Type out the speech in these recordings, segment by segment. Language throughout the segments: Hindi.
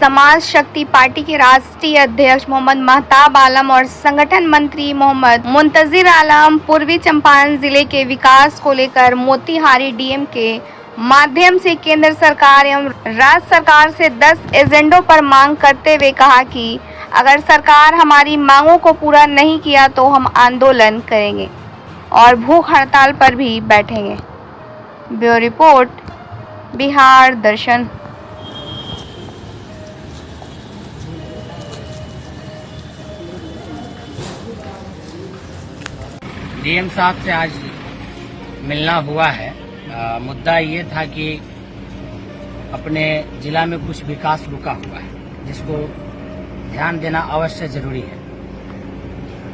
समाज शक्ति पार्टी के राष्ट्रीय अध्यक्ष मोहम्मद महताब आलम और संगठन मंत्री मोहम्मद मुंतजिर आलम पूर्वी चंपारण जिले के विकास को लेकर मोतिहारी डीएम के माध्यम से केंद्र सरकार एवं राज्य सरकार से 10 एजेंडों पर मांग करते हुए कहा कि अगर सरकार हमारी मांगों को पूरा नहीं किया तो हम आंदोलन करेंगे और भूख हड़ताल पर भी बैठेंगे। ब्यूरो रिपोर्ट, बिहार दर्शन। डीएम साहब से आज मिलना हुआ है। मुद्दा ये था कि अपने जिला में कुछ विकास रुका हुआ है जिसको ध्यान देना अवश्य जरूरी है।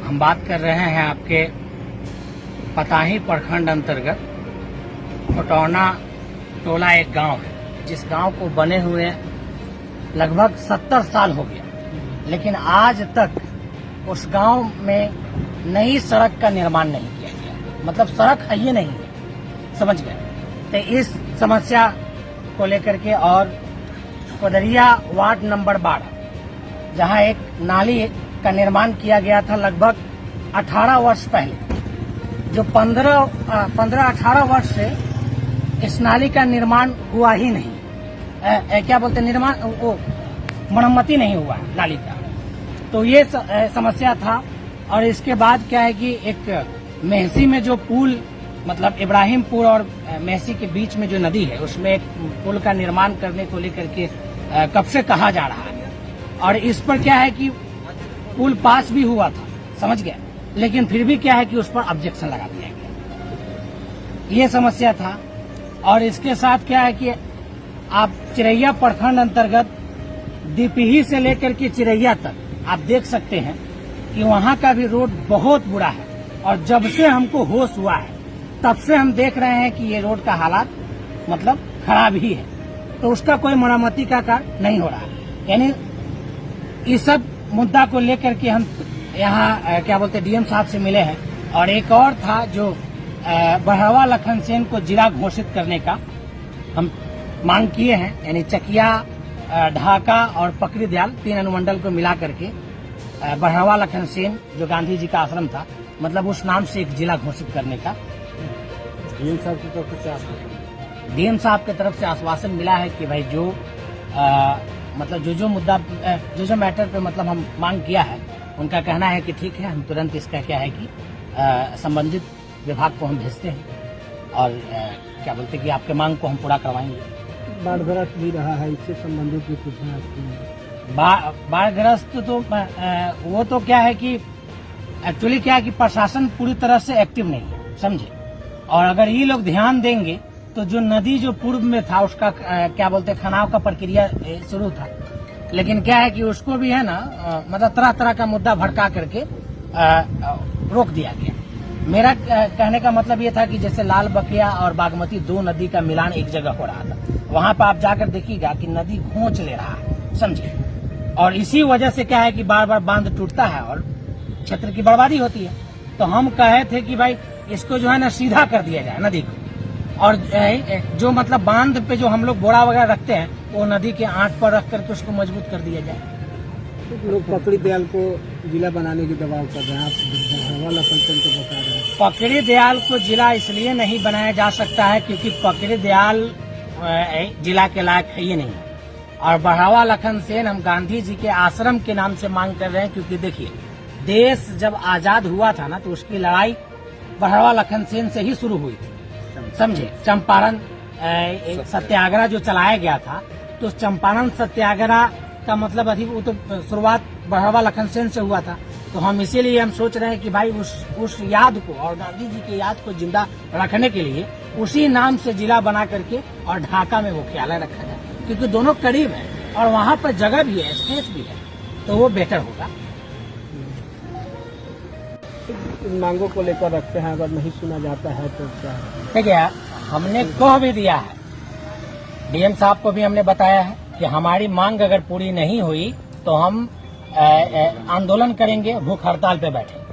हम बात कर रहे हैं आपके पताही प्रखंड अंतर्गत फटौना टोला एक गांव है, जिस गांव को बने हुए लगभग 70 साल हो गया, लेकिन आज तक उस गांव में नई सड़क का निर्माण नहीं किया गया। मतलब सड़क है ही नहीं है, समझ गए। तो इस समस्या को लेकर के और कोदरिया वार्ड नंबर 12 जहां एक नाली का निर्माण किया गया था लगभग 18 वर्ष पहले, जो 15-18 वर्ष से इस नाली का निर्माण हुआ ही नहीं। क्या बोलते निर्माण, वो मरम्मती नहीं हुआ नाली का। तो ये समस्या था। और इसके बाद क्या है कि एक मेहसी में जो पुल, मतलब इब्राहिमपुर और मेहसी के बीच में जो नदी है, उसमें एक पुल का निर्माण करने को लेकर के कब से कहा जा रहा है। और इस पर क्या है कि पुल पास भी हुआ था, समझ गया, लेकिन फिर भी क्या है कि उस पर ऑब्जेक्शन लगा दिया गया। ये समस्या था। और इसके साथ क्या है कि आप चिरैया प्रखंड अंतर्गत दीपही से लेकर के चिरैया तक आप देख सकते हैं कि वहां का भी रोड बहुत बुरा है। और जब से हमको होश हुआ है तब से हम देख रहे हैं कि ये रोड का हालात मतलब खराब ही है। तो उसका कोई मरम्मती का कार्य नहीं हो रहा है। यानी इस सब मुद्दा को लेकर के हम यहाँ क्या बोलते डीएम साहब से मिले हैं। और एक और था जो बहरवा लखन सेन को जिला घोषित करने का हम मांग किए हैं। यानी चकिया, ढाका और पकड़ी दयाल 3 अनुमंडल को मिला करके बहरवा लखन सेन जो गांधी जी का आश्रम था, मतलब उस नाम से एक जिला घोषित करने का डीएम साहब की तरफ से आश्वासन मिला है कि भाई जो मतलब जो मुद्दा जो मैटर पे मतलब हम मांग किया है, उनका कहना है कि ठीक है, हम तुरंत इसका क्या है कि संबंधित विभाग को हम भेजते हैं और क्या बोलते कि आपके मांग को हम पूरा करवाएंगे। बाढ़ग्रस्त भी रहा है, इससे संबंधित भी पूछना है। बाढ़ग्रस्त तो वो तो क्या है कि एक्चुअली क्या है कि प्रशासन पूरी तरह से एक्टिव नहीं है, समझे। और अगर ये लोग ध्यान देंगे तो जो नदी जो पूर्व में था उसका क्या बोलते खनाव का प्रक्रिया शुरू था, लेकिन क्या है कि उसको भी है ना मतलब तरह तरह का मुद्दा भड़का करके रोक दिया गया। मेरा कहने का मतलब ये था कि जैसे लाल बकिया और बागमती 2 नदी का मिलान एक जगह हो रहा था, वहां पर आप जाकर देखिएगा कि नदी खोच ले रहा है, समझे। और इसी वजह से क्या है कि बार बार बांध टूटता है और क्षेत्र की बर्बादी होती है। तो हम कहे थे कि भाई इसको जो है ना सीधा कर दिया जाए नदी को, और जो मतलब बांध पे जो हम लोग बोरा वगैरह रखते हैं वो नदी के आंट पर रख करके उसको मजबूत कर दिया जाए। लोग पकड़ी दयाल को जिला बनाने की दबाव कर रहे हैं, आप को बता रहे हैं। पकड़ी दयाल को जिला इसलिए नहीं बनाया जा सकता है क्योंकि पकड़ी दयाल जिला के लायक है ही नहीं है। और बहरवा लखन सेन हम गांधी जी के आश्रम के नाम से मांग कर रहे हैं, क्योंकि देखिए देश जब आजाद हुआ था ना तो उसकी लड़ाई बहरवा लखन सेन से ही शुरू हुई थी, समझे। चंपारण सत्याग्रह जो चलाया गया था, तो चंपारण सत्याग्रह का मतलब अधिक वो तो शुरुआत बहरवा लखन सेन से हुआ था। तो हम इसीलिए हम सोच रहे हैं कि भाई उस याद को और गांधी जी की याद को जिंदा रखने के लिए उसी नाम से जिला बना करके और ढाका में मुख्यालय रखा जाए, क्योंकि दोनों करीब है और वहाँ पर जगह भी है, स्पेस भी है, तो वो बेहतर होगा। मांगों को लेकर रखते हैं, अगर नहीं सुना जाता है तो क्या? ठीक है, हमने कह भी दिया है, डीएम साहब को भी हमने बताया है कि हमारी मांग अगर पूरी नहीं हुई तो हम आंदोलन करेंगे, भूख हड़ताल पे बैठेंगे।